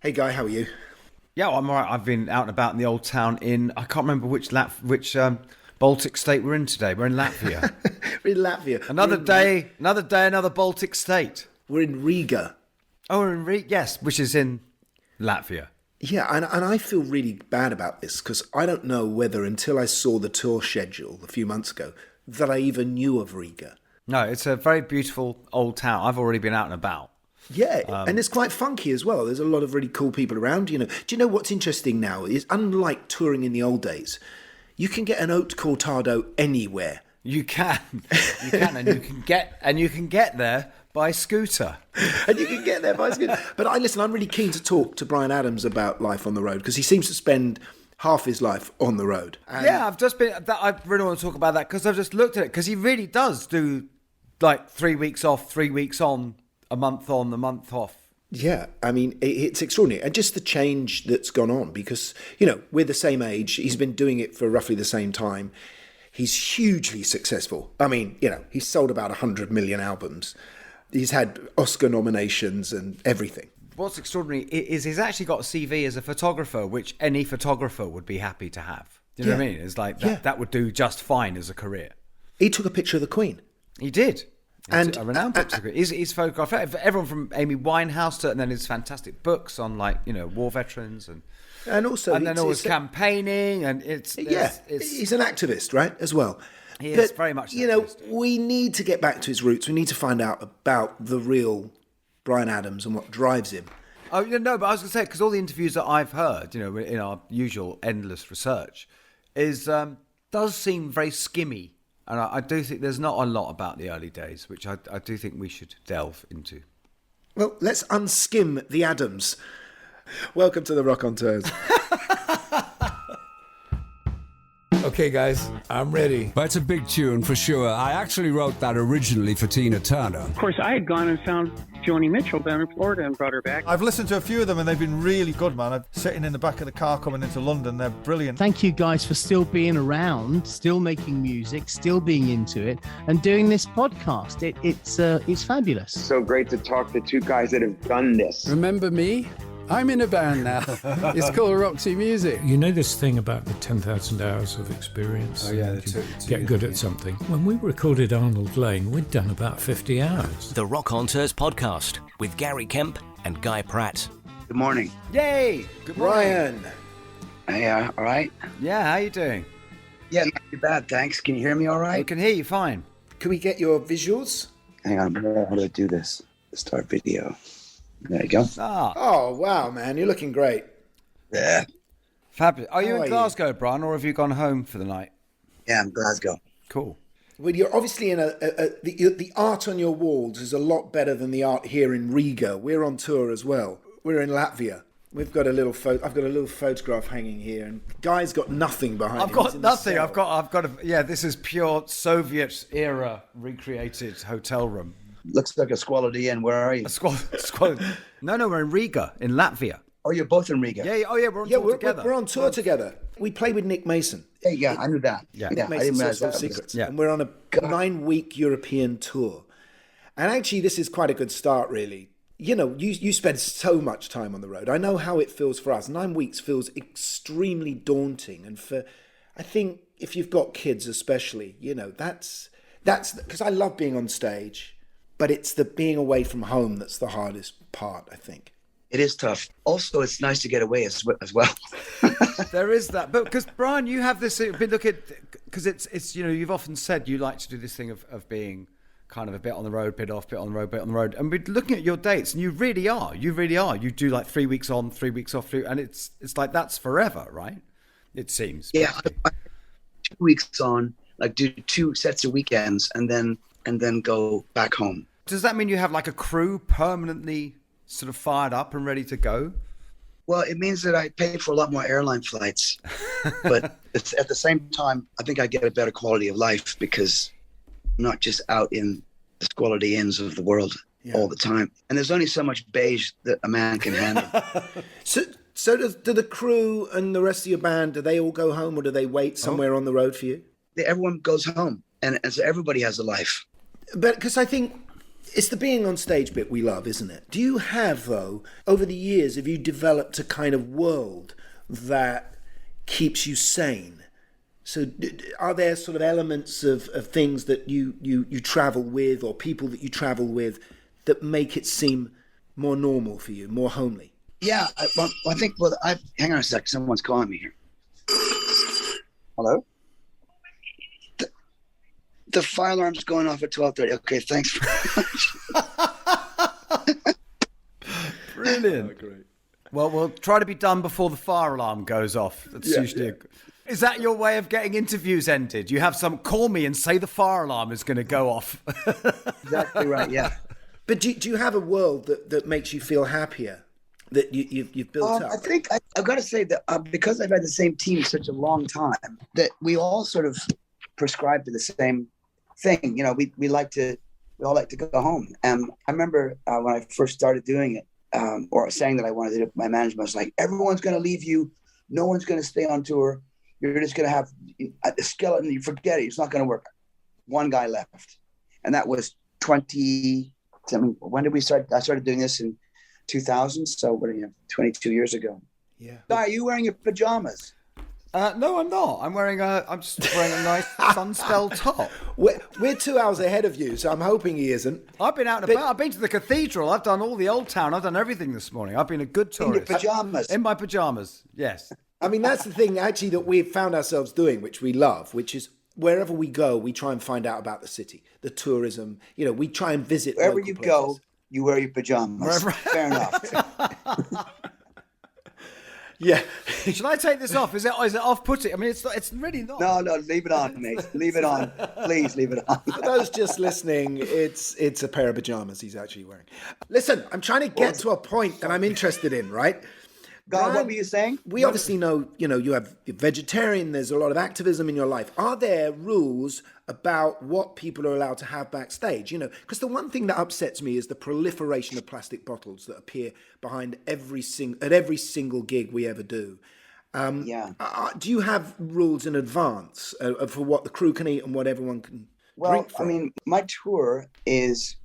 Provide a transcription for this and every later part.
Hey Guy, how are you? Yeah, well, I'm all right. I've been out and about in the old town I can't remember which Baltic state we're in today. We're in Latvia. We're in Latvia. Another day, another Baltic state. We're in Riga. Oh, we're in Riga, yes, which is in Latvia. Yeah, and I feel really bad about this because I don't know whether until I saw the tour schedule a few months ago that I even knew of Riga. No, it's a very beautiful old town. I've already been out and about. Yeah, and it's quite funky as well. There's a lot of really cool people around. Do you know what's interesting now is, unlike touring in the old days, you can get an haute cortado anywhere. You can, and you can get there by scooter. And you can get there by scooter. But I'm really keen to talk to Bryan Adams about life on the road because he seems to spend half his life on the road. And yeah, I really want to talk about that because I've just looked at it because he really does do like 3 weeks off, 3 weeks on. A month on, a month off. Yeah, I mean, it's extraordinary. And just the change that's gone on because, we're the same age. He's been doing it for roughly the same time. He's hugely successful. I mean, he's sold about 100 million albums. He's had Oscar nominations and everything. What's extraordinary is he's actually got a CV as a photographer, which any photographer would be happy to have. Do you know what I mean? It's like that would do just fine as a career. He took a picture of the Queen. He did. And a renowned picture. He's photographed everyone from Amy Winehouse to, and then his fantastic books on war veterans and also then always campaigning and it's he's an activist, right, as well. He is very much. We need to get back to his roots. We need to find out about the real Bryan Adams and what drives him. Oh no, but I was going to say because all the interviews that I've heard, in our usual endless research, does seem very skimmy. And I do think there's not a lot about the early days, which I do think we should delve into. Well, let's unskim the Adams. Welcome to the Rockonteurs. Okay, guys, I'm ready. That's a big tune for sure. I actually wrote that originally for Tina Turner. Of course, I had gone and found Joni Mitchell down in Florida and brought her back. I've listened to a few of them and they've been really good, man. I'm sitting in the back of the car coming into London. They're brilliant. Thank you guys for still being around, still making music, still being into it, and doing this podcast. It's fabulous. So great to talk to two guys that have done this. Remember me? I'm in a band now. It's called Roxy Music. You know this thing about the 10,000 hours of experience? Oh, yeah. Get good at something. When we recorded Arnold Lane, we'd done about 50 hours. The Rockonteurs Podcast with Gary Kemp and Guy Pratt. Good morning. Yay! Good morning. Bryan. Hey, all right? Yeah, how you doing? Yeah, not too bad, thanks. Can you hear me all right? I can hear you fine. Can we get your visuals? Hang on, how do I do this? Start video. There you go. Oh, wow, man. You're looking great. Yeah. Fabulous. Are you How in are Glasgow, Bryan, or have you gone home for the night? Yeah, I'm Glasgow. Cool. Well, you're obviously in the art on your walls is a lot better than the art here in Riga. We're on tour as well. We're in Latvia. I've got a little photograph hanging here, and Guy's got nothing behind him. I've got nothing. I've got this is pure Soviet era recreated hotel room. Looks like a squality inn. Where are you? No, we're in Riga, in Latvia. Oh, you're both in Riga. Yeah. Oh, yeah. We're on tour together. We're on tour together. We play with Nick Mason. Yeah, I knew that. Yeah, Nick Mason Sells No Secrets. Yeah. And we're on a 9-week European tour. And actually, this is quite a good start, really. You spend so much time on the road. I know how it feels for us. 9 weeks feels extremely daunting. And I think if you've got kids especially, that's because I love being on stage. But it's the being away from home that's the hardest part, I think. It is tough. Also, it's nice to get away as well. There is that. But because, Bryan, you have this, because it's you've often said you like to do this thing of being kind of a bit on the road, bit off, bit on the road, bit on the road. And we're looking at your dates, and you really are. You do like 3 weeks on, 3 weeks off, and it's like that's forever, right? It seems. Yeah, I 2 weeks on, like do 2 sets of weekends, and then go back home. Does that mean you have like a crew permanently sort of fired up and ready to go? Well, it means that I pay for a lot more airline flights, but it's, at the same time, I think I get a better quality of life because I'm not just out in the squality inns of the world all the time. And there's only so much beige that a man can handle. So do the crew and the rest of your band, do they all go home or do they wait somewhere on the road for you? Everyone goes home, and so everybody has a life. But because I think It's the being on stage bit we love, isn't it? Do you have, though, over the years, have you developed a kind of world that keeps you sane? So are there sort of elements of things that you travel with, or people that you travel with, that make it seem more normal for you, more homely? Yeah, I think, hang on a sec, someone's calling me here. Hello? The fire alarm's going off at 12:30. Okay, thanks very much. Brilliant. Oh, great. Well, we'll try to be done before the fire alarm goes off. That's usually. Is that your way of getting interviews ended? You have some call me and say the fire alarm is going to go off. Exactly right. Yeah. But do you have a world that makes you feel happier, that you've built up? I think I've got to say that because I've had the same team such a long time, that we all sort of prescribe to the same thing. You know, we all like to go home. And I remember when I first started doing it, or saying that I wanted to do it, my management was like, everyone's going to leave you. No one's going to stay on tour. You're just going to have a skeleton. You forget it. It's not going to work. One guy left. And that was when did we start? I started doing this in 2000. So 22 years ago. Yeah. Guy, are you wearing your pajamas? No, I'm not. I'm just wearing a nice Sunspell top. We're 2 hours ahead of you, so I'm hoping he isn't. I've been out and about. I've been to the cathedral. I've done all the old town. I've done everything this morning. I've been a good tourist. In your pajamas? In my pajamas, yes. I mean, that's the thing, actually, that we've found ourselves doing, which we love, which is wherever we go, we try and find out about the city, the tourism. You know, we try and visit wherever local you places. go, you wear your pajamas. Fair enough. Yeah. Should I take this off? Is it off-putting? I mean, it's really not. No, leave it on, mate. Leave it on. Please leave it on. For those just listening, it's a pair of pajamas he's actually wearing. Listen, I'm trying to get to a point that I'm interested in, right? God, what were you saying? We obviously know, you're vegetarian, there's a lot of activism in your life. Are there rules about what people are allowed to have backstage? Because the one thing that upsets me is the proliferation of plastic bottles that appear behind at every single gig we ever do. Do you have rules in advance for what the crew can eat and what everyone can drink from? I mean, my tour is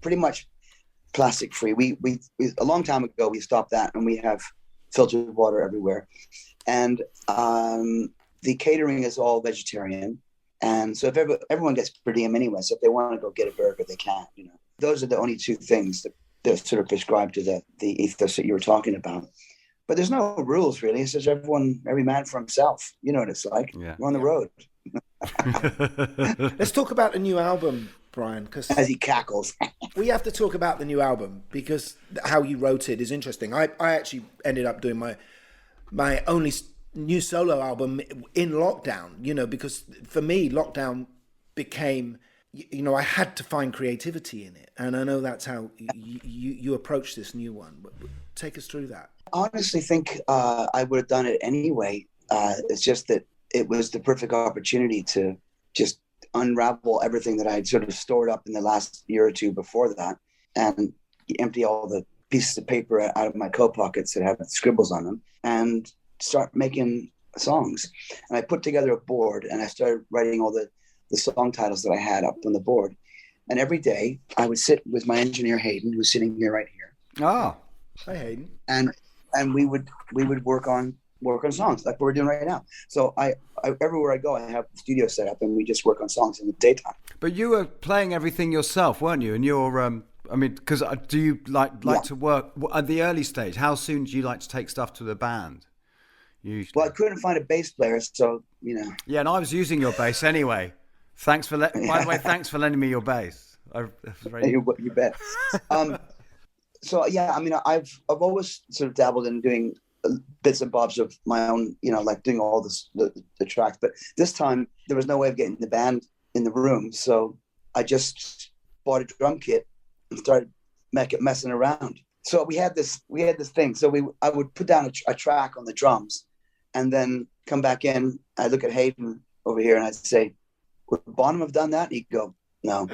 pretty much plastic free. We a long time ago, we stopped that, and we have filtered water everywhere. And the catering is all vegetarian. And so if everyone gets per diem anyway, so if they want to go get a burger, they can. Those are the only two things that sort of prescribe to the ethos that you were talking about. But there's no rules, really. It's just every man for himself. You know what it's like. Yeah. We're on the road. Let's talk about the new album, Bryan. Because as he cackles. We have to talk about the new album, because how you wrote it is interesting. I actually ended up doing my only new solo album in lockdown, because for me, lockdown became, I had to find creativity in it. And I know that's how you approach this new one. But take us through that. I honestly think I would have done it anyway. It's just that it was the perfect opportunity to just unravel everything that I had sort of stored up in the last year or two before that, and empty all the pieces of paper out of my coat pockets that have scribbles on them, and start making songs. And I put together a board, and I started writing all the song titles that I had up on the board. And every day I would sit with my engineer Hayden, who's sitting here right here. Oh, hi Hayden. And we would work on songs like we're doing right now. So I everywhere I go, I have the studio set up, and we just work on songs in the daytime. But you were playing everything yourself, weren't you? And you're, because do you like to work at the early stage? How soon do you like to take stuff to the band? Usually. Well, I couldn't find a bass player, so Yeah, and I was using your bass anyway. By the way, thanks for lending me your bass. You bet. So yeah, I mean, I've always sort of dabbled in doing bits and bobs of my own, like doing all the tracks. But this time there was no way of getting the band in the room, so I just bought a drum kit and started messing around. So we had this thing. So I would put down a track on the drums, and then come back in. I'd look at Hayden over here, and I'd say, "Would Bonham have done that?" He'd go, "No."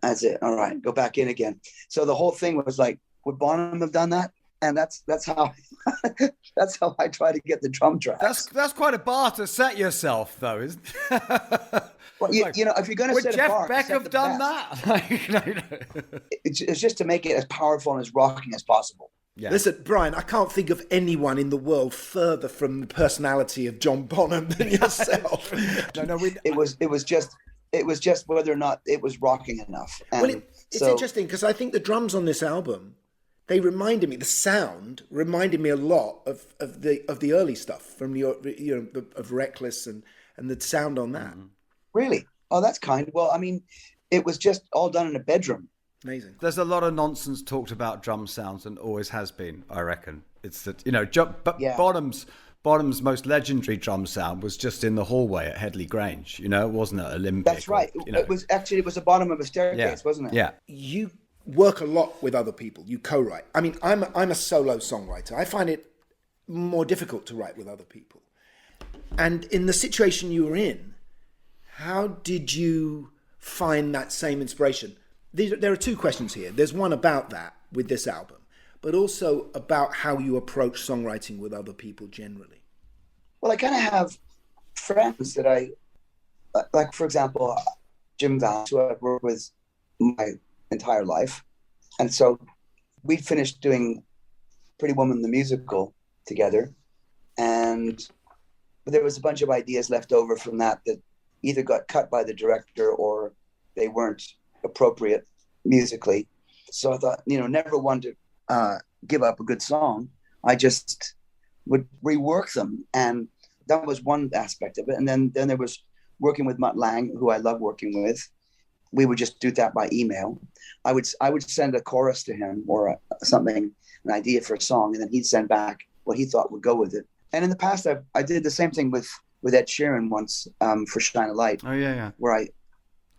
That's it. All right, go back in again. So the whole thing was like, would Bonham have done that? And that's how that's how I try to get the drum tracks. That's quite a bar to set yourself, though, isn't it? Well, you know, if you're going to set Jeff a bar, Beck set have the done best. that? It's just to make it as powerful and as rocking as possible. Yeah. Listen, Brian, I can't think of anyone in the world further from the personality of John Bonham than yourself. It was just whether or not it was rocking enough. And well, it's interesting because I think the drums on this album, they reminded me, the sound reminded me a lot of the early stuff from of Reckless and the sound on that. Really? Oh, that's kind. Well, I mean, it was just all done in a bedroom. Amazing. There's a lot of nonsense talked about drum sounds, and always has been, I reckon. It's that, but Yeah. Bottom's most legendary drum sound was just in the hallway at Headley Grange. It wasn't at Olympic. That's right. It was the bottom of a staircase, wasn't it? Yeah. You work a lot with other people. You co-write. I mean, I'm a solo songwriter. I find it more difficult to write with other people. And in the situation you were in, how did you find that same inspiration? There are two questions here. There's one about that with this album, but also about how you approach songwriting with other people generally. Well, I kind of have friends that I, like, for example, Jim Valance, who I've worked with my entire life. And so we finished doing Pretty Woman the musical together. And there was a bunch of ideas left over from that either got cut by the director or they weren't appropriate musically. So I thought, never want to give up a good song. I just would rework them. And that was one aspect of it. And then there was working with Mutt Lange, who I love working with. We would just do that by email. I would send a chorus to him or something, an idea for a song, and then he'd send back what he thought would go with it. And in the past, I did the same thing with Ed Sheeran once for Shine a Light. Oh, yeah. Where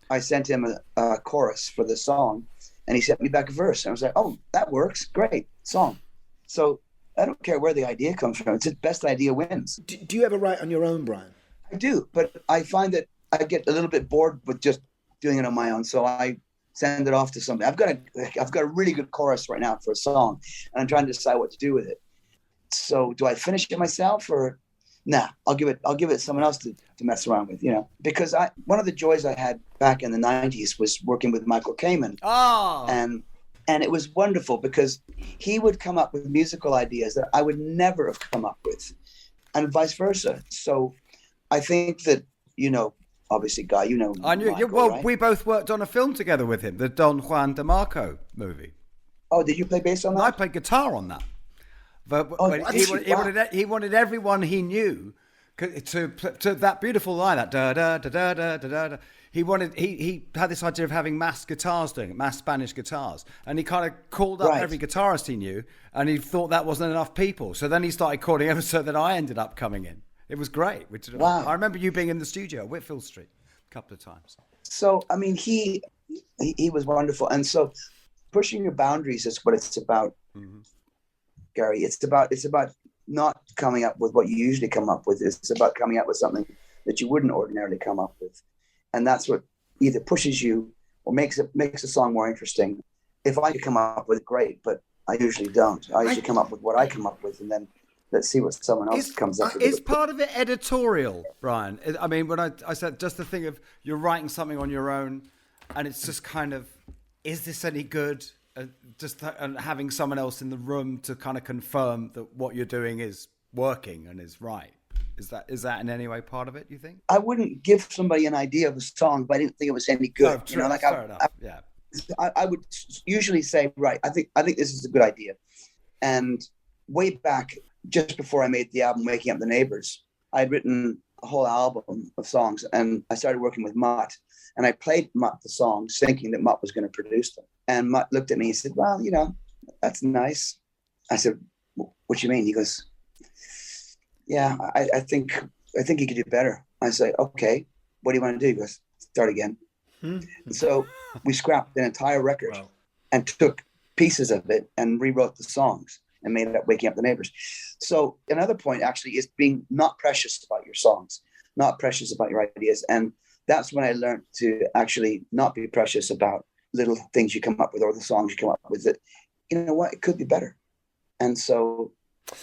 I sent him a chorus for the song, and he sent me back a verse. And I was like, oh, that works. Great song. So I don't care where the idea comes from. It's the best idea wins. Do you ever write on your own, Brian? I do, but I find that I get a little bit bored with just doing it on my own. So I send it off to somebody. I've got a really good chorus right now for a song, and I'm trying to decide what to do with it. So do I finish it myself or nah? I'll give it to someone else to mess around with, because one of the joys I had back in the 90s was working with Michael Kamen. Oh. And it was wonderful because he would come up with musical ideas that I would never have come up with, and vice versa. So I think that, obviously, Guy, I knew. Michael, Well, right? we both worked on a film together with him, the Don Juan de Marco movie. Oh, did you play bass on that? I played guitar on that. But he wanted everyone he knew to that beautiful line, that da da da da da da da. He had this idea of having mass guitars doing it, mass Spanish guitars, and he kind of called up every guitarist he knew, and he thought that wasn't enough people. So then he started calling everyone, so that I ended up coming in. It was great. Wow. I remember you being in the studio at Whitfield Street a couple of times. So I mean, he was wonderful, and so pushing your boundaries is what it's about. Mm-hmm. Gary, it's about not coming up with what you usually come up with. It's about coming up with something that you wouldn't ordinarily come up with, and that's what either pushes you or makes a song more interesting. If I could come up with it, great, but I usually don't. I usually come up with what I come up with, and then let's see what someone else comes up with. Is part of it editorial, Brian? I mean, when I said just the thing of you're writing something on your own, and it's just kind of, is this any good? And having someone else in the room to kind of confirm that what you're doing is working and is right. Is that in any way part of it, you think? I wouldn't give somebody an idea of a song if I didn't think it was any good. No, fair enough. Yeah. I would usually say, right, I think this is a good idea. And way back, just before I made the album Waking Up The Neighbours, I'd written a whole album of songs, and I started working with Mutt. And I played Mutt the songs thinking that Mutt was going to produce them. And Mutt looked at me and said, well, that's nice. I said, what do you mean? He goes, yeah, I think you could do better. I said, okay, what do you want to do? He goes, start again. So we scrapped an entire record and took pieces of it and rewrote the songs and made it up Waking Up the Neighbours. So another point actually is being not precious about your songs, not precious about your ideas. And that's when I learned to actually not be precious about little things you come up with or the songs you come up with. That, you know what, it could be better. and so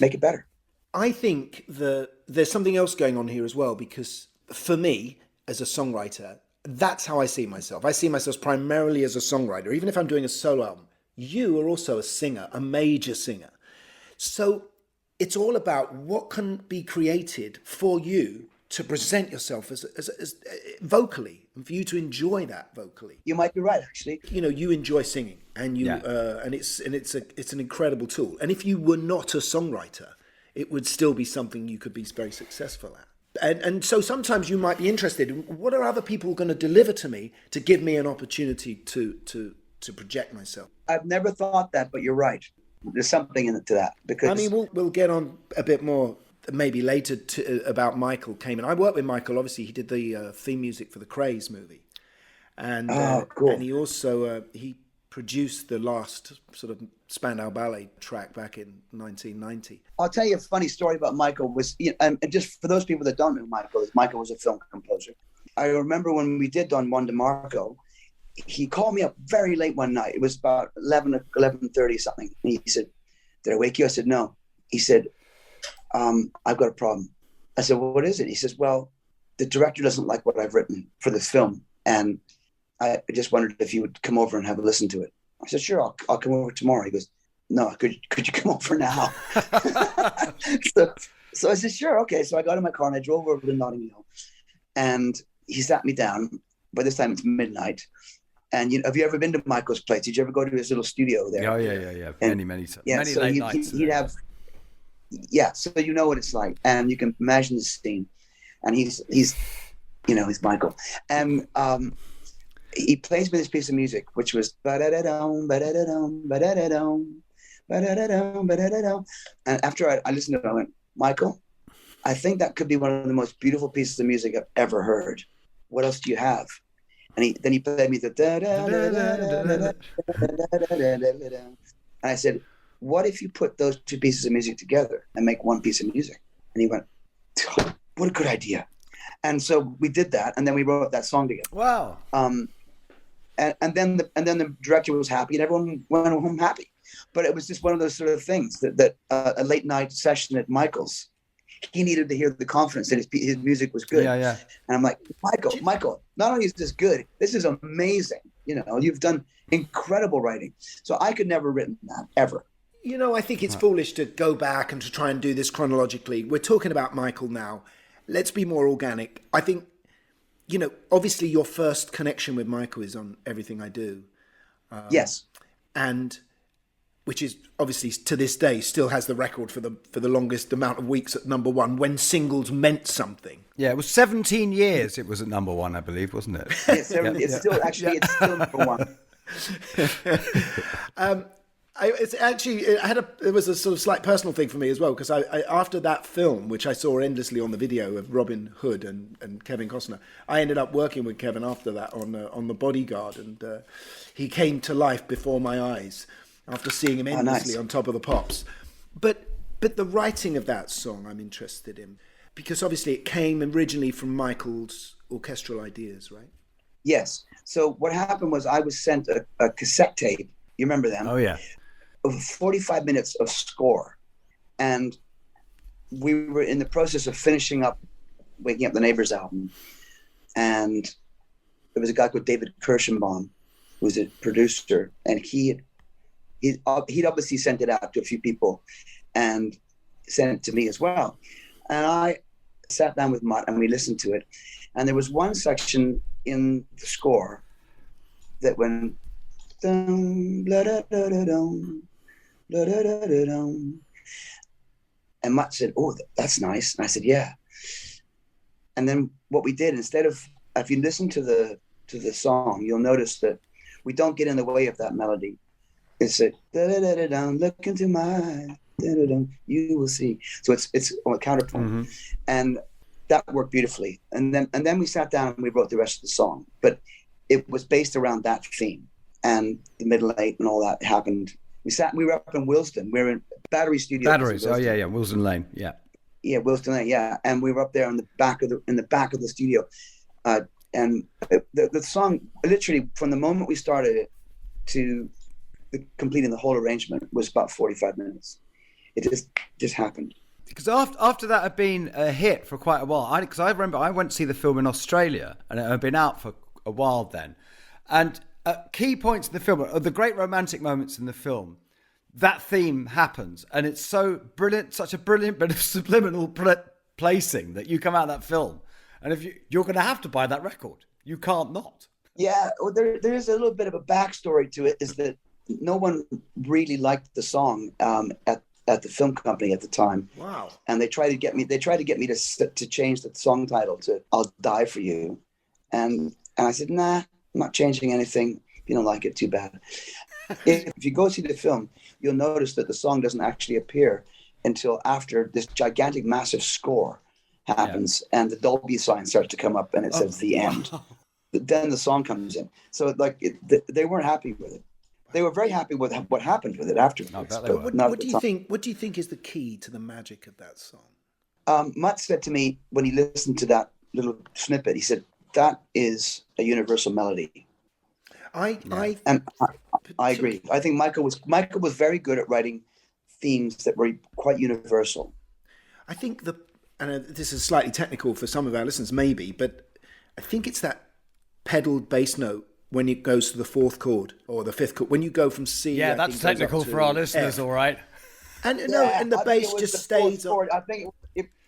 make it better. I think there's something else going on here as well, because for me, as a songwriter, that's how I see myself. I see myself primarily as a songwriter, even if I'm doing a solo album. You are also a singer, a major singer. So it's all about what can be created for you to present yourself as vocally, and for you to enjoy that vocally. You might be right, actually. You know, you enjoy singing, and it's an incredible tool. And if you were not a songwriter, it would still be something you could be very successful at. And so sometimes you might be interested in what are other people going to deliver to me to give me an opportunity to project myself. I've never thought that, but you're right. There's something in it to that. Because I mean, we'll get on a bit more maybe later about Michael Kamen. I worked with Michael. Obviously, he did the theme music for the Craze movie, and cool. And he also he produced the last sort of Spandau Ballet track back in 1990. I'll tell you a funny story about Michael. And just for those people that don't know Michael was a film composer. I remember when we did Don Juan DeMarco, he called me up very late one night. It was about 11:30 something. And he said, "Did I wake you?" I said, "No." He said, "I've got a problem." I said, "Well, what is it?" He says, "Well, the director doesn't like what I've written for this film, and I just wondered if you would come over and have a listen to it." I said, "Sure, I'll come over tomorrow." He goes, "No, could you come over now?" so I said, "Sure, okay." So I got in my car and I drove over to Notting Hill, and he sat me down. By this time it's midnight. And have you ever been to Michael's place? Did you ever go to his little studio there? Oh, yeah. And, many times. Yeah, many so late nights. He'd have, so you know what it's like. And you can imagine the scene. And he's Michael. And he plays me this piece of music, which was ba-da-da-dum, ba-da-da-dum, ba-da-da-dum, ba-da-da-dum, ba-da-da-dum. And after I listened to it, I went, "Michael, I think that could be one of the most beautiful pieces of music I've ever heard. What else do you have?" And then he played me the da da da da da da. And I said, "What if you put those two pieces of music together and make one piece of music?" And he went, "What a good idea!" And so we did that, and then we wrote that song together. Wow. And then the director was happy, and everyone went home happy. But it was just one of those sort of things that a late night session at Michael's. He needed to hear the confidence that his music was good. Yeah. And I'm like, Michael, not only is this good, this is amazing. You've done incredible writing. So I could never have written that, ever. I think it's foolish to go back and to try and do this chronologically. We're talking about Michael now. Let's be more organic. I think, obviously your first connection with Michael is on Everything I Do. Yes. And which is obviously to this day still has the record for the longest amount of weeks at number one when singles meant something. Yeah, it was 17 years it was at number one, I believe, wasn't it? Yes, it's still number one. It was a sort of slight personal thing for me as well, because I after that film, which I saw endlessly on the video of Robin Hood and Kevin Costner, I ended up working with Kevin after that on The Bodyguard, and he came to life before my eyes after seeing him endlessly on Top of the Pops. But the writing of that song I'm interested in, because obviously it came originally from Michael's orchestral ideas, right? Yes. So what happened was I was sent a cassette tape. You remember them? Oh, yeah. Of 45 minutes of score. And we were in the process of finishing up Waking Up The Neighbours album. And there was a guy called David Kirschenbaum, who was a producer, and he'd obviously sent it out to a few people and sent it to me as well. And I sat down with Mutt and we listened to it. And there was one section in the score that went dum, blah, da, da, da, dum, blah, da, da, da, dum. And Mutt said, "Oh, that's nice." And I said, "Yeah." And then what we did, instead of, if you listen to the song, you'll notice that we don't get in the way of that melody. It's a da-da-da-da-dum, look into my da-da-dum, you will see. So it's on a counterpoint. Mm-hmm. And that worked beautifully. And then we sat down and we wrote the rest of the song. But it was based around that theme. And the middle eight and all that happened. We were up in Willesden. We were in Battery Studios. Batteries, oh yeah, Willesden Lane, yeah. Yeah, Willesden Lane, yeah. And we were up there in the back of the studio. And the song, literally from the moment we started it to completing the whole arrangement, was about 45 minutes. It just happened. Because after that had been a hit for quite a while, because I remember I went to see the film in Australia, and it had been out for a while then. And at key points in the film, the great romantic moments in the film, that theme happens, and it's so brilliant, such a brilliant bit of subliminal placing that you come out of that film, and if you're going to have to buy that record, you can't not. Yeah, well, there is a little bit of a backstory to it. Is that no one really liked the song at the film company at the time. Wow. And they tried to get me to change the song title to "I'll Die for You," and I said, nah, I'm not changing anything. If you don't like it, too bad. If you go see the film, you'll notice that the song doesn't actually appear until after this gigantic, massive score happens, and the Dolby sign starts to come up, and it says "the end." Then the song comes in. So they weren't happy with it. They were very happy with what happened with it afterwards. But what do you think? What do you think is the key to the magic of that song? Mutt said to me when he listened to that little snippet, he said, "That is a universal melody." I agree. I think Michael was very good at writing themes that were quite universal. I think and this is slightly technical for some of our listeners, maybe, but I think it's that pedaled bass note when it goes to the fourth chord or the fifth chord. When you go from C, yeah, that's technical for our listeners, all right. And and the bass just stays on. I think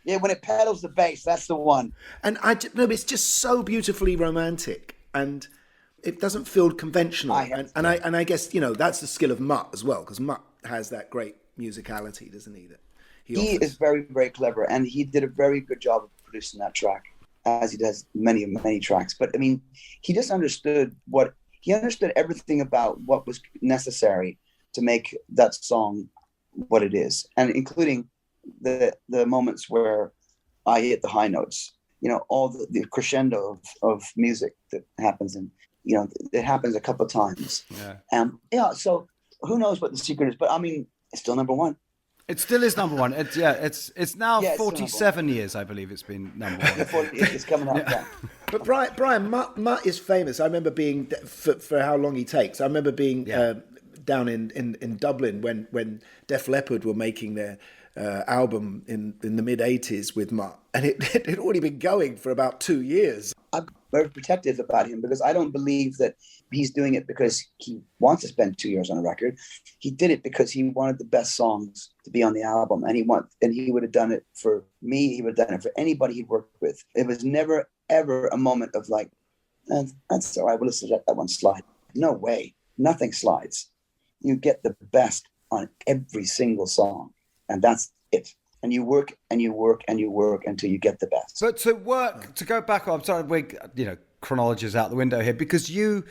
when it pedals the bass, that's the one. And it's just so beautifully romantic, and it doesn't feel conventional. I guess that's the skill of Mutt as well, because Mutt has that great musicality, doesn't he? That he is very, very clever, and he did a very good job of producing that track, as he does many tracks. But I mean, he just understood everything about what was necessary to make that song what it is, and including the moments where I hit the high notes. All the crescendo of music that happens, and it happens a couple of times. Yeah. So who knows what the secret is? But I mean, it's still number one. It still is number one. It's now 47 years, I believe it's been number one. It's coming out. Yeah. But Brian, Mutt is famous. I remember being, for how long he takes, I remember being down in Dublin when Def Leppard were making their album in the mid-'80s with Mutt. And it had already been going for about 2 years. I'm very protective about him because I don't believe that he's doing it because he wants to spend 2 years on a record. He did it because he wanted the best songs to be on the album, and he would have done it for me. He would have done it for anybody he'd worked with. It was never ever a moment of like, that's all right, we'll just let that one slide. No way, nothing slides. You get the best on every single song, and that's it. And you work and you work and you work until you get the best. But to go back, I'm sorry, chronology is out the window here, because you're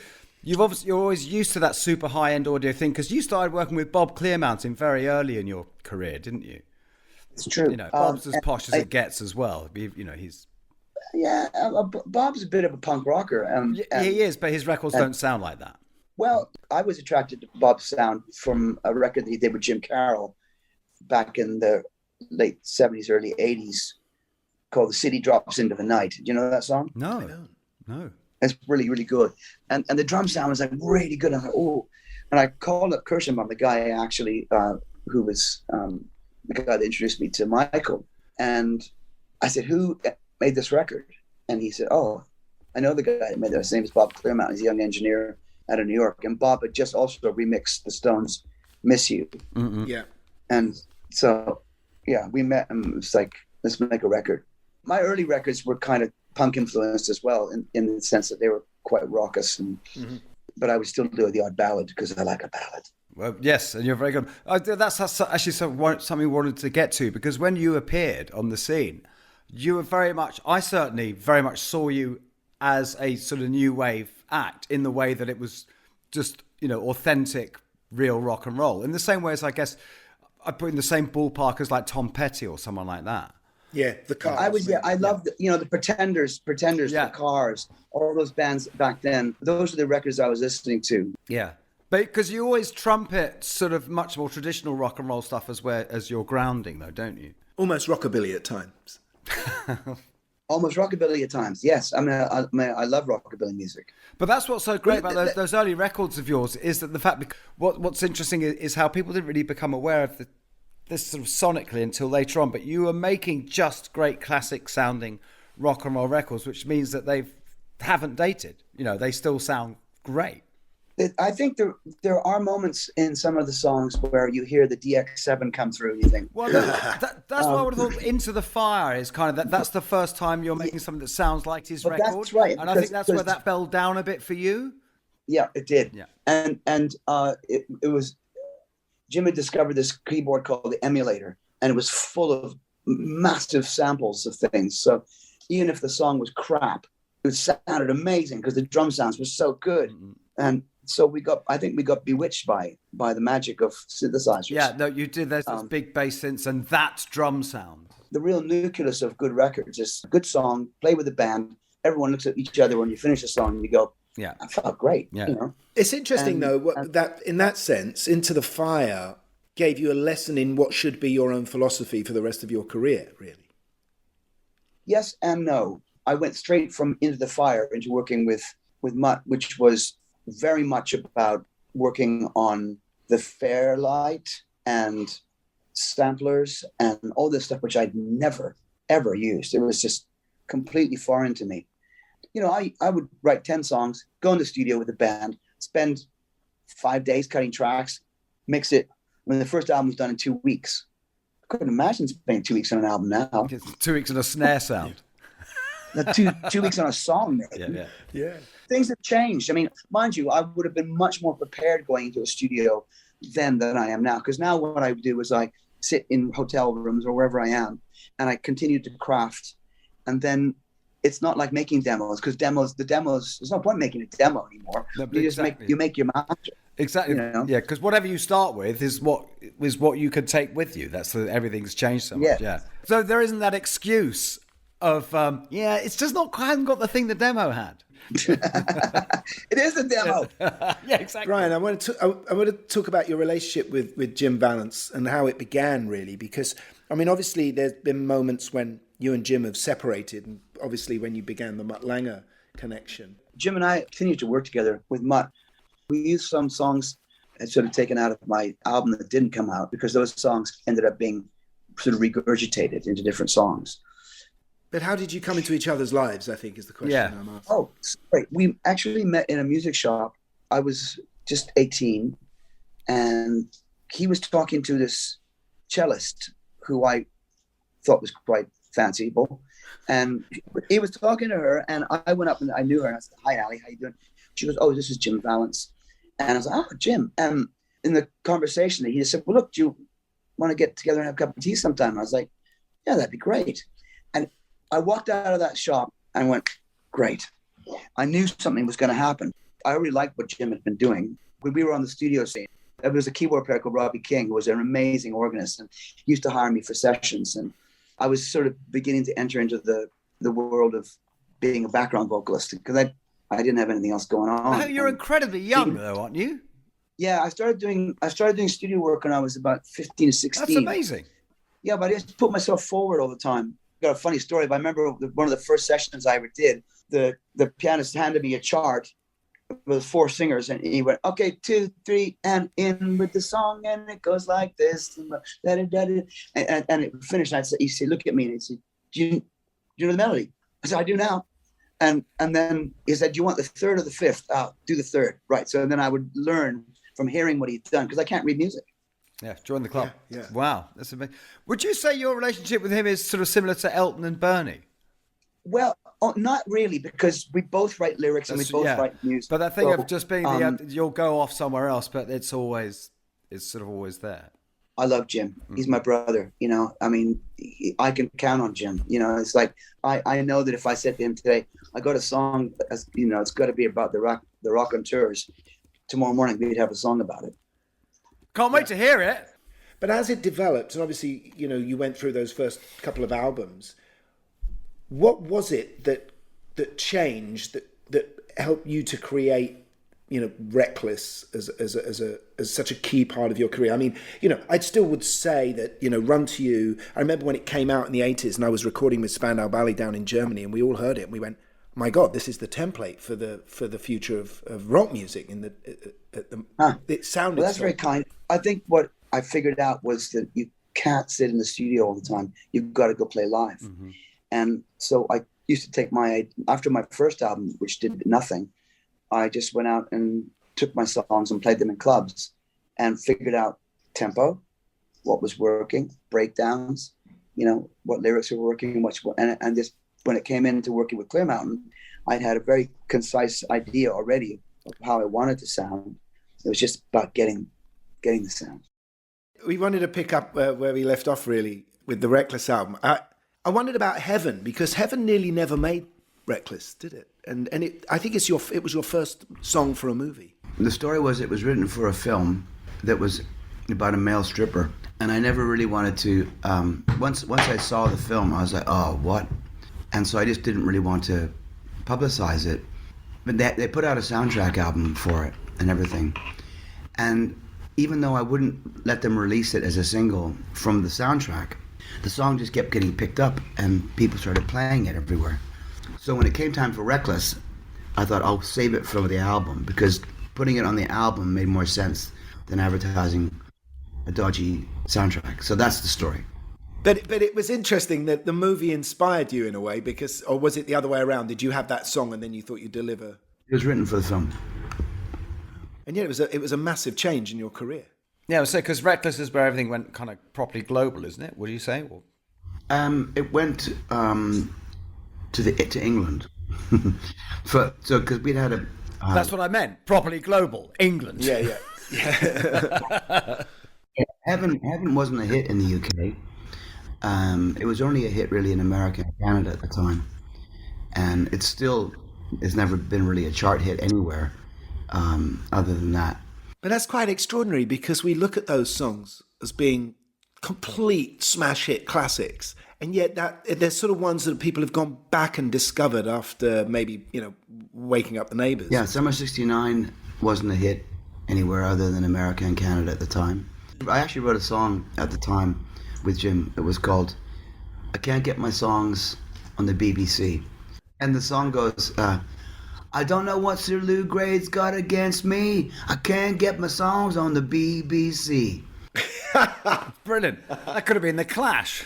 always used to that super high end audio thing, because you started working with Bob Clearmountain very early in your career, didn't you? It's true. Bob's as posh as it gets as well. He's Bob's a bit of a punk rocker. He is, but his records don't sound like that. Well, I was attracted to Bob's sound from a record that he did with Jim Carroll back in the late 70s, early 80s, called "The City Drops Into the Night." Do you know that song? No, I don't. No. It's really, really good. And the drum sound was like really good. I'm like, oh. And I called up Kirschenbaum, the guy actually who was the guy that introduced me to Michael. And I said, who made this record? And he said, oh, I know the guy that made it. His name is Bob Clearmountain. He's a young engineer out of New York. And Bob had just also remixed the Stones' "Miss You." Mm-hmm. Yeah. And so, yeah, we met and it was like, let's make a record. My early records were kind of punk influenced as well, in the sense that they were quite raucous, but I would still do the odd ballad because I like a ballad. Well, yes, and you're very good. That's actually something we wanted to get to, because when you appeared on the scene, you were I certainly very much saw you as a sort of new wave act, in the way that it was just, authentic, real rock and roll. In the same way as, I guess, I put in the same ballpark as like Tom Petty or someone like that. Yeah, the Cars. I loved, the Pretenders, the Cars, all those bands back then. Those are the records I was listening to. Yeah. But because you always trumpet sort of much more traditional rock and roll stuff as your grounding, though, don't you? Almost rockabilly at times. Almost rockabilly at times, yes. I love rockabilly music. But that's what's so great about those early records of yours, is that the fact, what's interesting is how people didn't really become aware of this sort of sonically until later on, but you were making just great classic sounding rock and roll records, which means that they haven't dated. You know, they still sound great. I think there are moments in some of the songs where you hear the DX7 come through and you think, well, that's what I would have thought. Into the Fire is kind of that's the first time you're making something that sounds like his record. That's right, and I think that's where that fell down a bit for you. Yeah, it did. Yeah, and it was Jim had discovered this keyboard called the Emulator, and it was full of massive samples of things. So even if the song was crap, it sounded amazing because the drum sounds were so good. Mm-hmm. And so I think we got bewitched by the magic of synthesizers. Yeah, no, you did. There's those big bass synths and that drum sound. The real nucleus of good records is a good song, play with the band. Everyone looks at each other when you finish a song and you go, yeah, I felt great. Yeah. You know? It's interesting that in that sense, Into the Fire gave you a lesson in what should be your own philosophy for the rest of your career, really. Yes and no. I went straight from Into the Fire into working with Mutt, which was very much about working on the Fairlight and samplers and all this stuff, which I'd never, ever used. It was just completely foreign to me. You know, I would write 10 songs, go in the studio with the band, spend 5 days cutting tracks, mix it. When the first album was done in 2 weeks. I couldn't imagine spending 2 weeks on an album now. 2 weeks on a snare sound. two weeks on a song, maybe. Yeah. Things have changed. I mean, mind you, I would have been much more prepared going into a studio then than I am now. Because now what I do is I sit in hotel rooms or wherever I am, and I continue to craft. And then it's not like making demos, because the demos, there's no point making a demo anymore. No, you just make your master. Exactly. You know? Yeah, because whatever you start with is what you can take with you. Everything's changed so much. Yeah. So there isn't that excuse of it's just not hasn't got the thing the demo had. It is the demo. Yeah, exactly. Bryan, I want to talk about your relationship with Jim Valance and how it began, really, because I mean, obviously, there's been moments when you and Jim have separated, and obviously when you began the Mutt Lange connection. Jim and I continued to work together with Mutt. We used some songs that sort of taken out of my album that didn't come out because those songs ended up being sort of regurgitated into different songs. But how did you come into each other's lives, I think, is the question I'm asking. Oh, sorry. We actually met in a music shop. I was just 18, and he was talking to this cellist who I thought was quite fanciful. And he was talking to her, and I went up and I knew her, and I said, "Hi, Allie, how you doing?" She goes, "Oh, this is Jim Valance." And I was like, "Oh, Jim." And in the conversation, he just said, "Well, look, do you want to get together and have a cup of tea sometime?" And I was like, "Yeah, that'd be great." And I walked out of that shop and went, great. I knew something was going to happen. I already liked what Jim had been doing. When we were on the studio scene, there was a keyboard player called Robbie King, who was an amazing organist and used to hire me for sessions. And I was sort of beginning to enter into the world of being a background vocalist because I didn't have anything else going on. No, you're incredibly young, though, aren't you? Yeah, I started doing studio work when I was about 15 or 16. That's amazing. Yeah, but I just put myself forward all the time. Got a funny story, but I remember one of the first sessions I ever did, the pianist handed me a chart with 4 singers, and he went, "Okay, 2, 3, and in with the song, and it goes like this." And it finished, and he said, "Look at me," and he said, do you know the melody?" I said, "I do now." And then he said, "Do you want the 3rd or the 5th?" Do the 3rd. Right. So then I would learn from hearing what he'd done, because I can't read music. Yeah, join the club. Yeah. Wow, that's amazing. Would you say your relationship with him is sort of similar to Elton and Bernie? Well, not really, because we both write lyrics and we both write music. But that thing of just being you'll go off somewhere else, but it's sort of always there. I love Jim. He's my brother. You know, I mean, I can count on Jim. You know, it's like I know that if I said to him today, I got a song, you know, it's got to be about the Rockonteurs. Tomorrow morning we'd have a song about it. Can't wait to hear it. But as it developed, and obviously, you know, you went through those first couple of albums, what was it that changed that helped you to create, you know, Reckless as such a key part of your career? I mean, you know, I still would say that, you know, Run to You, I remember when it came out in the 80s and I was recording with Spandau Ballet down in Germany, and we all heard it and we went, my God, this is the template for the future of rock music. It sounded. Well, that's very kind. I think what I figured out was that can't sit in the studio all the time. You've got to go play live. And so I used to take after my first album, which did nothing, I just went out and took my songs and played them in clubs and figured out tempo, what was working, breakdowns, what lyrics were working, and just when it came into working with Clearmountain, I'd had a very concise idea already of how I wanted to sound. It was just about getting the sound. We wanted to pick up where we left off, really, with the Reckless album. I wondered about Heaven, because Heaven nearly never made Reckless, did it? And I think it was your first song for a movie. The story was it was written for a film that was about a male stripper, and I never really wanted to. Once I saw the film, I was like, oh, what? And so I just didn't really want to publicize it. But they put out a soundtrack album for it and everything. And even though I wouldn't let them release it as a single from the soundtrack, the song just kept getting picked up and people started playing it everywhere. So when it came time for Reckless, I thought I'll save it for the album, because putting it on the album made more sense than advertising a dodgy soundtrack. So that's the story. But it was interesting that the movie inspired you in a way, because, or was it the other way around? Did you have that song and then you thought you'd deliver? It was written for the film. And yet it was a massive change in your career. Yeah, I would say, because Reckless is where everything went kind of properly global, isn't it? What do you say? Or... It went to England. Because we'd had a... That's what I meant. Properly global. England. Yeah. Heaven wasn't a hit in the UK. It was only a hit really in America and Canada at the time. And it's never been really a chart hit anywhere other than that. But that's quite extraordinary, because we look at those songs as being complete smash hit classics, and yet they're sort of ones that people have gone back and discovered after maybe, Waking Up The Neighbours. Yeah, Summer 69 wasn't a hit anywhere other than America and Canada at the time. I actually wrote a song at the time with Jim. It was called I Can't Get My Songs on the BBC. And the song goes, I don't know what Sir Lou Grade's got against me. I can't get my songs on the BBC. Brilliant. That could have been The Clash.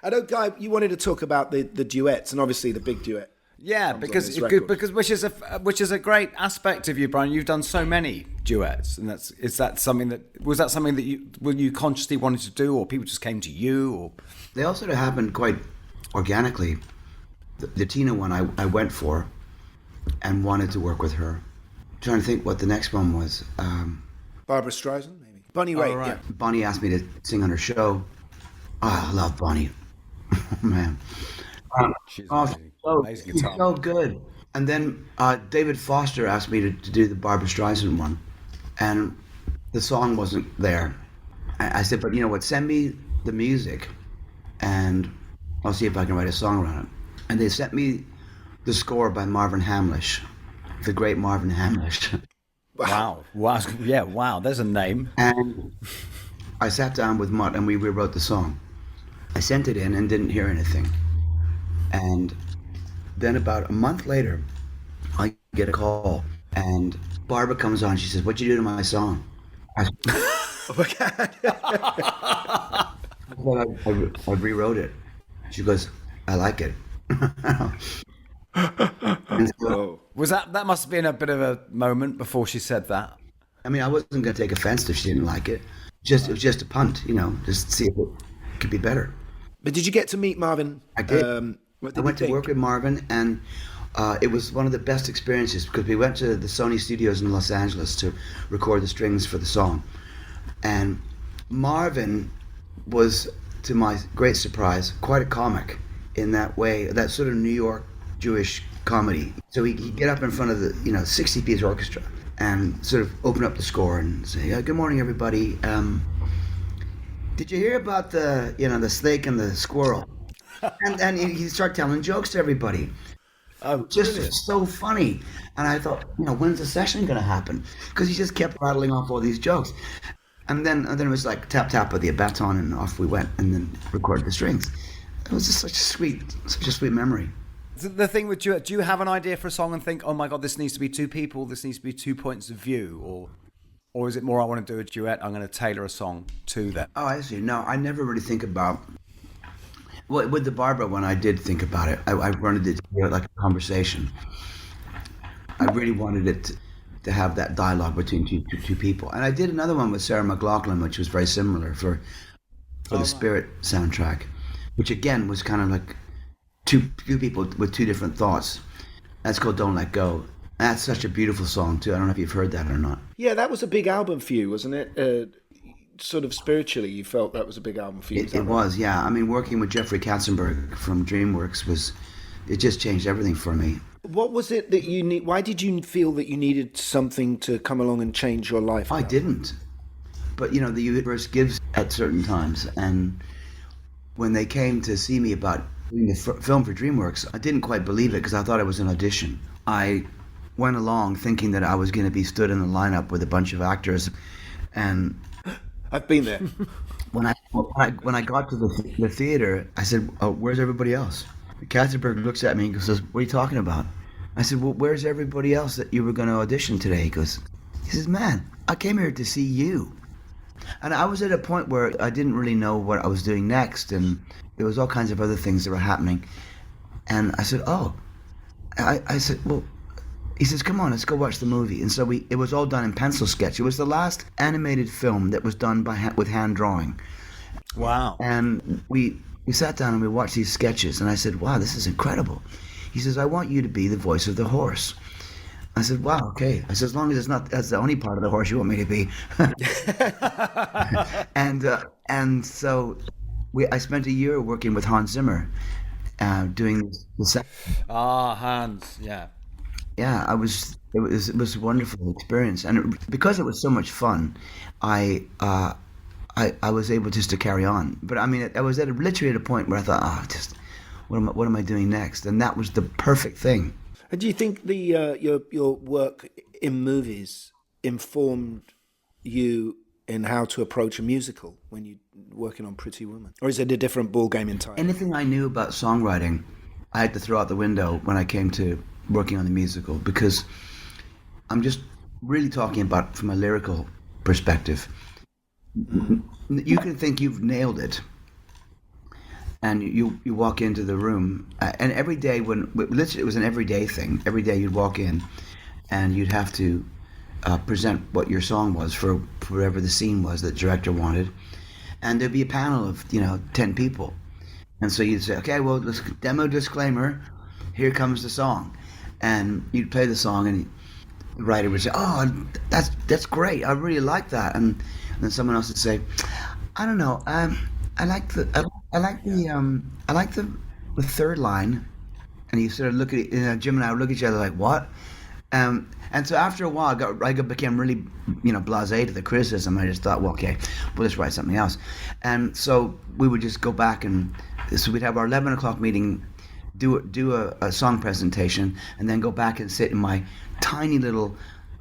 I know, Guy, you wanted to talk about the duets, and obviously the big duet. Yeah, because which is a great aspect of you, Bryan. You've done so many duets, and was that something that you consciously wanted to do, or people just came to you, or they all sort of happened quite organically. The Tina one I went for and wanted to work with her. I'm trying to think what the next one was. Barbra Streisand, maybe. Bonnie Raitt, right. yeah. Bonnie asked me to sing on her show. Oh, I love Bonnie. Oh, man. She's amazing guitar. So good. And then David Foster asked me to do the Barbra Streisand one, and the song wasn't there. I said, but you know what, send me the music and I'll see if I can write a song around it. And they sent me the score by Marvin Hamlish, the great Marvin Hamlish. Wow. Yeah, wow, there's a name. And I sat down with Mutt and we rewrote the song. I sent it in and didn't hear anything. And then about a month later, I get a call and Barbara comes on. She says, "What'd you do to my song?" I rewrote it. She goes, "I like it." So, was that must have been a bit of a moment before she said that? I mean, I wasn't going to take offense if she didn't like it. It was just a punt, just see if it could be better. But did you get to meet Marvin? I did. What did I went you to work with Marvin, and it was one of the best experiences because we went to the Sony studios in Los Angeles to record the strings for the song. And Marvin was, to my great surprise, quite a comic in that way, that sort of New York Jewish comedy. So he'd get up in front of the 60-piece orchestra and sort of open up the score and say, "Good morning, everybody. Did you hear about the the snake and the squirrel?" and he'd start telling jokes to everybody. Just so funny. And I thought, when's the session going to happen? Because he just kept rattling off all these jokes. And then it was like tap tap of the baton, and off we went, and then recorded the strings. It was just such a sweet memory. The thing with duet, do you have an idea for a song and think, oh my God, this needs to be two people, this needs to be 2 points of view, or? Or is it more, I want to do a duet, I'm going to tailor a song to them? Oh, I see. No, I never really think about... Well, with the Barbara one, I did think about it. I wanted it to be like a conversation. I really wanted it to have that dialogue between two people. And I did another one with Sarah McLachlan, which was very similar for the Spirit soundtrack, which again was kind of like two people with two different thoughts. That's called Don't Let Go. That's such a beautiful song too. I don't know if you've heard that or not. Yeah, that was a big album for you, wasn't it? Sort of spiritually, you felt that was a big album for you. It was, yeah. I mean, working with Jeffrey Katzenberg from DreamWorks it just changed everything for me. What was it that you need? Why did you feel that you needed something to come along and change your life? I didn't. But, the universe gives at certain times. And when they came to see me about doing the film for DreamWorks, I didn't quite believe it because I thought it was an audition. I went along thinking that I was going to be stood in the lineup with a bunch of actors. And I've been there. When I got to the theater, I said, "Oh, where's everybody else?" Katzenberg looks at me and says, "What are you talking about?" I said, "Well, where's everybody else that you were going to audition today?" He says, "Man, I came here to see you." And I was at a point where I didn't really know what I was doing next, and there was all kinds of other things that were happening. And I said, "Oh," I said, "Well," he says, "Come on, let's go watch the movie." And so it was all done in pencil sketch. It was the last animated film that was done with hand drawing. Wow. And we sat down and we watched these sketches, and I said, "Wow, this is incredible." He says, "I want you to be the voice of the horse." I said, "Wow, okay." I said, "As long as that's the only part of the horse you want me to be." And so I spent a year working with Hans Zimmer, doing the set. Hans, yeah. Yeah, it was a wonderful experience, and because it was so much fun, I was able just to carry on. But I mean, I was literally at a point where I thought, what am I doing next? And that was the perfect thing. And do you think your work in movies informed you in how to approach a musical when you're working on Pretty Woman, or is it a different ball game entirely? Anything I knew about songwriting, I had to throw out the window when I came to working on the musical, because I'm just really talking about from a lyrical perspective. You can think you've nailed it, and you walk into the room, and every day literally it was an everyday thing. Every day you'd walk in, and you'd have to present what your song was for whatever the scene was that the director wanted, and there'd be a panel of 10 people, and so you'd say, "Okay, well, let's demo disclaimer. Here comes the song." And you'd play the song, and the writer would say, "Oh, that's great. I really like that." And then someone else would say, "I don't know. I like the third line." And you sort of look at Jim and I would look at each other like, "What?" And so after a while, I became really blasé to the criticism. I just thought, well, okay, we'll just write something else. And so we would just go back, and so we'd have our 11 o'clock meeting. Do a song presentation, and then go back and sit in my tiny little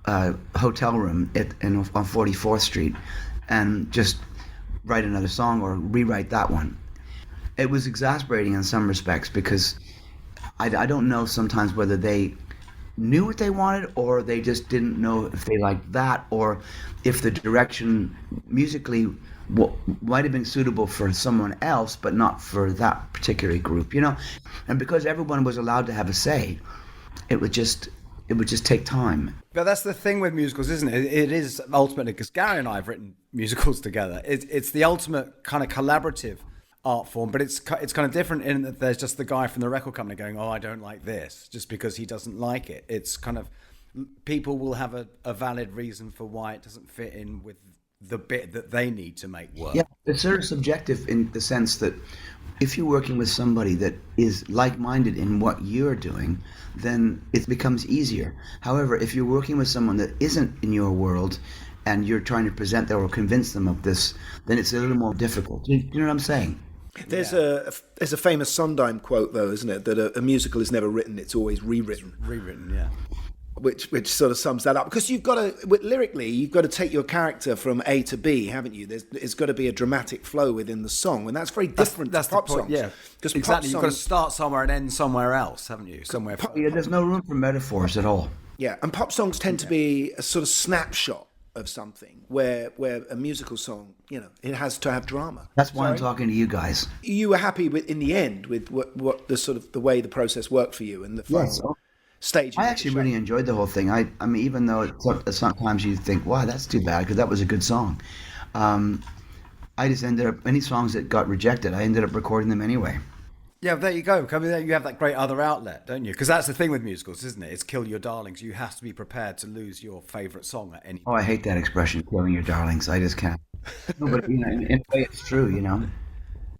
hotel room on 44th Street and just write another song or rewrite that one. It was exasperating in some respects, because I don't know sometimes whether they knew what they wanted, or they just didn't know if they liked that, or if the direction musically might have been suitable for someone else, but not for that particular group, And because everyone was allowed to have a say, it would just take time. But that's the thing with musicals, isn't it? It is ultimately, because Gary and I have written musicals together. It's the ultimate kind of collaborative art form, but it's kind of different in that there's just the guy from the record company going, "Oh, I don't like this," just because he doesn't like it. It's kind of, people will have a valid reason for why it doesn't fit in with the bit that they need to make work. Yeah, it's sort of subjective in the sense that if you're working with somebody that is like-minded in what you're doing, then it becomes easier. However, if you're working with someone that isn't in your world, and you're trying to present them or convince them of this, then it's a little more difficult. Do you know what I'm saying? There's a famous Sondheim quote, though, isn't it? That a musical is never written; it's always rewritten. Rewritten, yeah. Which sort of sums that up, because you've got to lyrically, you've got to take your character from A to B, haven't you? There's got to be a dramatic flow within the song, and that's very different to pop songs. Yeah, because exactly. You've got to start somewhere and end somewhere else, haven't you? Yeah, there's no room for metaphors at all. Yeah, and pop songs tend to be a sort of snapshot of something where a musical song, it has to have drama. That's why I'm talking to you guys. You were happy in the end with what the sort of the way the process worked for you and the final stage. I actually really enjoyed the whole thing. I mean, even though sometimes you think, wow, that's too bad, because that was a good song. I just ended up, any songs that got rejected, I ended up recording them anyway. Yeah, there you go. I mean, you have that great other outlet, don't you? Because that's the thing with musicals, isn't it? It's kill your darlings. You have to be prepared to lose your favourite song at any point. Oh, I hate that expression, killing your darlings. I just can't. No, but in a way, it's true,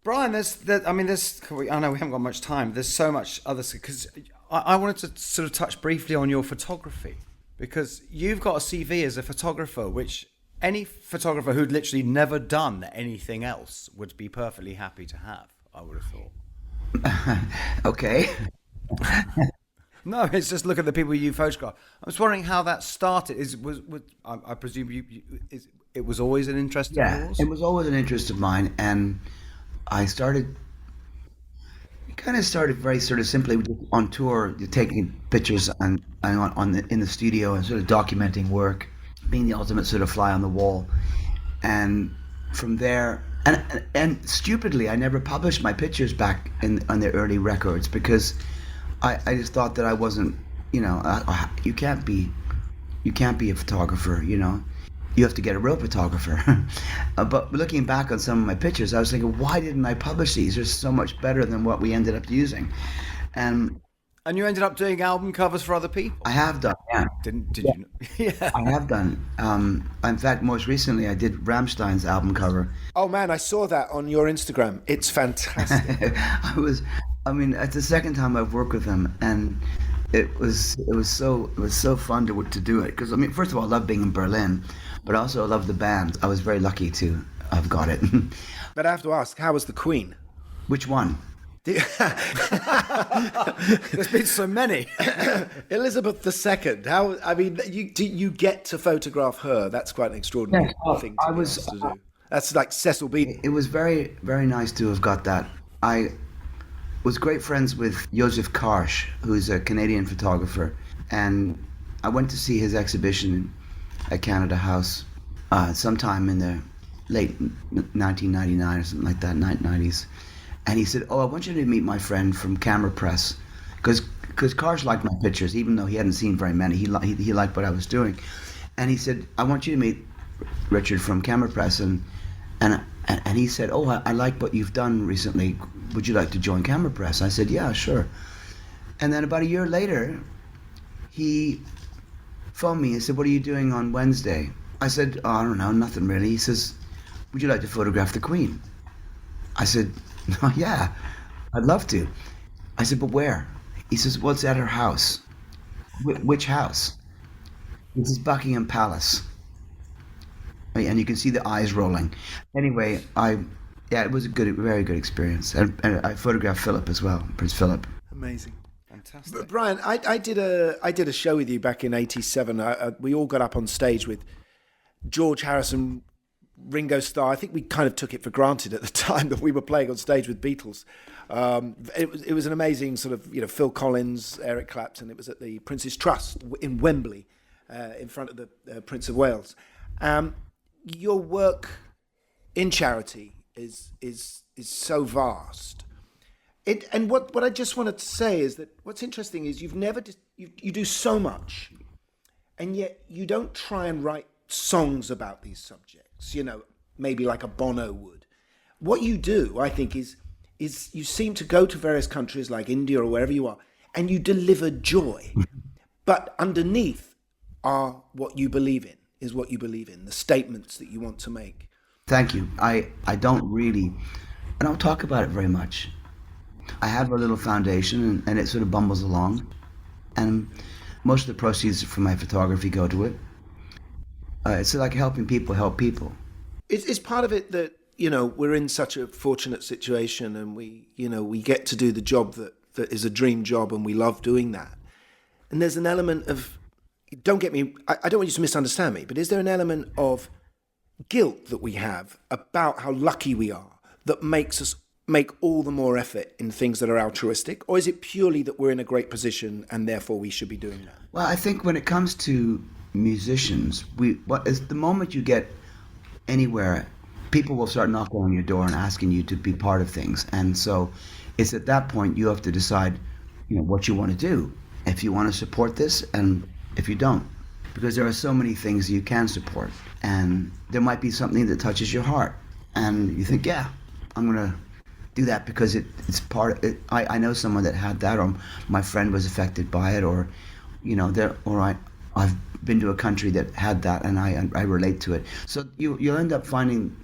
Bryan, I know we haven't got much time. There's so much other, because I wanted to sort of touch briefly on your photography, because you've got a CV as a photographer, which any photographer who'd literally never done anything else would be perfectly happy to have, I would have thought. Okay. No, it's just look at the people you photograph. I was wondering how that started. I presume it was always an interest of yours? Yeah, it was always an interest of mine, and I started very sort of simply on tour, taking pictures in the studio and sort of documenting work, being the ultimate sort of fly on the wall. And from there, and stupidly, I never published my pictures back on the early records, because I just thought that I wasn't, you can't be a photographer, you have to get a real photographer. But looking back on some of my pictures, I was thinking, why didn't I publish these? They're so much better than what we ended up using. And you ended up doing album covers for other people? I have done, yeah. Did you? Yeah. I have done. In fact, most recently, I did Rammstein's album cover. Oh man, I saw that on your Instagram. It's fantastic. It's the second time I've worked with them, and it was so fun to do it. Because first of all, I love being in Berlin, but also I love the band. I was very lucky to have got it. But I have to ask, how was the Queen? Which one? There's been so many. Elizabeth II. You get to photograph her. That's quite an extraordinary thing to do. That's like Cecil B. It was very, very nice to have got that. I was great friends with Joseph Karsh, who's a Canadian photographer, and I went to see his exhibition at Canada House sometime in the late 1999 or something like that, 90s. And he said, I want you to meet my friend from Camera Press, because Karsh liked my pictures, even though he hadn't seen very many. He liked what I was doing. And he said, I want you to meet Richard from Camera Press. And he said, I like what you've done recently. Would you like to join Camera Press? I said, yeah, sure. And then about a year later, he phoned me and said, what are you doing on Wednesday? I said, I don't know, nothing really. He says, would you like to photograph the Queen? I said, oh, yeah, I'd love to. I said, but where? He says, well, it's at her house. Which house? This is Buckingham Palace. And you can see the eyes rolling. Anyway, it was a very good experience. And I photographed Philip as well, Prince Philip. Amazing. Fantastic. But Bryan, I did a show with you back in '87. We all got up on stage with George Harrison, Ringo, Starr. I think we kind of took it for granted at the time that we were playing on stage with Beatles. It was an amazing sort of, Phil Collins, Eric Clapton. It was at the Prince's Trust in Wembley, in front of the Prince of Wales. Your work in charity is so vast. And what I just wanted to say is that what's interesting is you do so much, and yet you don't try and write songs about these subjects, maybe like a Bono would. What you do, I think, is you seem to go to various countries like India or wherever you are, and you deliver joy. But underneath are what you believe in, the statements that you want to make. Thank you. I don't talk about it very much. I have a little foundation, and it sort of bumbles along. And most of the proceeds from my photography go to it. It's like helping people help people. It's part of it that, we're in such a fortunate situation, and we get to do the job that is a dream job, and we love doing that. And there's an element of, don't get me, I don't want you to misunderstand me, but is there an element of guilt that we have about how lucky we are that makes us make all the more effort in things that are altruistic? Or is it purely that we're in a great position and therefore we should be doing that? Well, I think when it comes to musicians, the moment you get anywhere, people will start knocking on your door and asking you to be part of things. And so it's at that point you have to decide, what you want to do. If you want to support this, and if you don't. Because there are so many things you can support. And there might be something that touches your heart. And you think, yeah, I'm going to do that because it's part of it. I know someone that had that, or my friend was affected by it, or, I've been to a country that had that and I relate to it. So you'll end up finding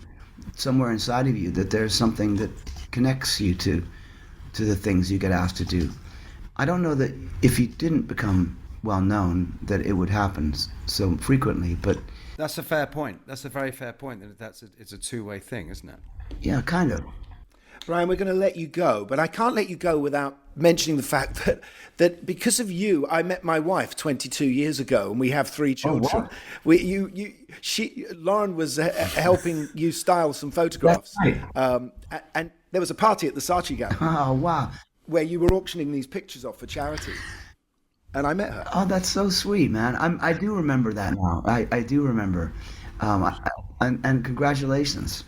somewhere inside of you that there's something that connects you to the things you get asked to do. I don't know that if you didn't become well known that it would happen so frequently, but that's a fair point. That's a very fair point. It's a two-way thing, isn't it? Yeah, kind of. Brian, we're going to let you go, but I can't let you go without mentioning the fact that because of you, I met my wife 22 years ago, and we have 3 children. Oh, wow. Lauren was helping you style some photographs, that's right. And there was a party at the Saatchi Gallery. Oh, wow. Where you were auctioning these pictures off for charity, and I met her. Oh, that's so sweet, man. I do remember that now. I do remember, and congratulations.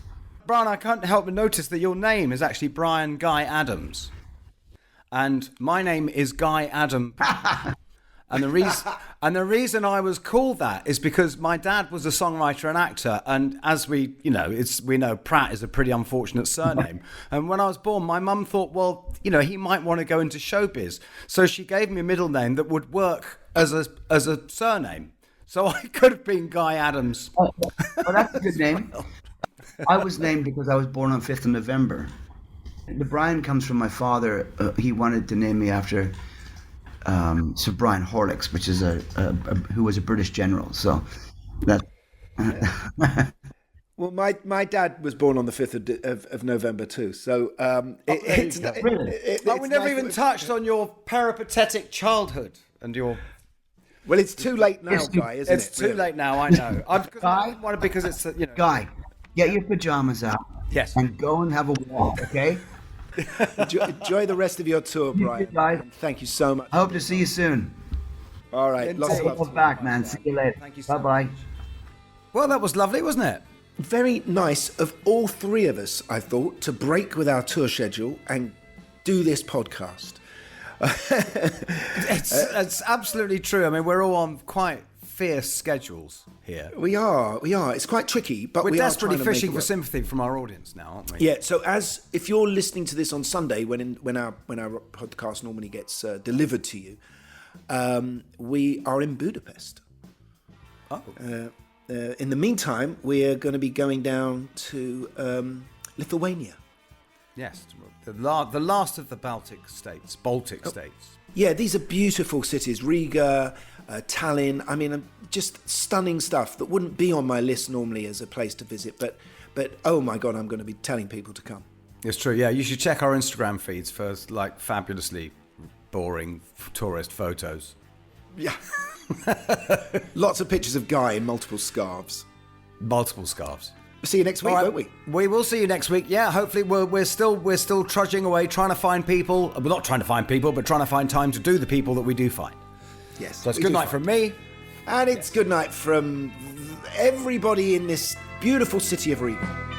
Brian, I can't help but notice that your name is actually Bryan Guy Adams. And my name is Guy Adam. And the reason I was called that is because my dad was a songwriter and actor, and as we know Pratt is a pretty unfortunate surname. And when I was born, my mum thought, well, he might want to go into showbiz, so she gave me a middle name that would work as a surname. So I could have been Guy Adams. Oh, that's a good name. I was named because I was born on 5th of November. The Bryan comes from my father. He wanted to name me after Sir Brian Horlicks, which is who was a British general. So that. Well, my dad was born on the 5th of November too. So we never even touched on your peripatetic childhood and your. Well, it's too late now, Guy, isn't it? It's too late now, I know. Guy? Because it's, Guy, get your pajamas out. Yes. And go and have a walk, okay? Enjoy the rest of your tour, Brian. Guys. Thank you so much. I hope to see you soon. All right. Indeed. Lots of Welcome back, man. See you later. Thank you so Bye-bye. much. Well, that was lovely, wasn't it? Very nice of all 3 of us, I thought, to break with our tour schedule and do this podcast. It's absolutely true. I mean, we're all on quite fierce schedules here. We are. It's quite tricky, but we're we desperately are trying to fishing make it for work. sympathy from our audience now, aren't we? Yeah. So if you're listening to this on Sunday, when our podcast normally gets delivered to you, we are in Budapest. Oh. In the meantime, we are going to be going down to Lithuania. Yes, the last of the Baltic states. Yeah, these are beautiful cities. Riga, Tallinn. I mean, just stunning stuff that wouldn't be on my list normally as a place to visit. But oh my God, I'm going to be telling people to come. It's true. Yeah, you should check our Instagram feeds for fabulously boring tourist photos. Yeah. Lots of pictures of Guy in multiple scarves. See you next week, won't we? We will see you next week. Yeah, hopefully we're still trudging away, trying to find people. We're not trying to find people, but trying to find time to do the people that we do find. Yes. So it's good night from me. And it's good night from everybody in this beautiful city of Riga.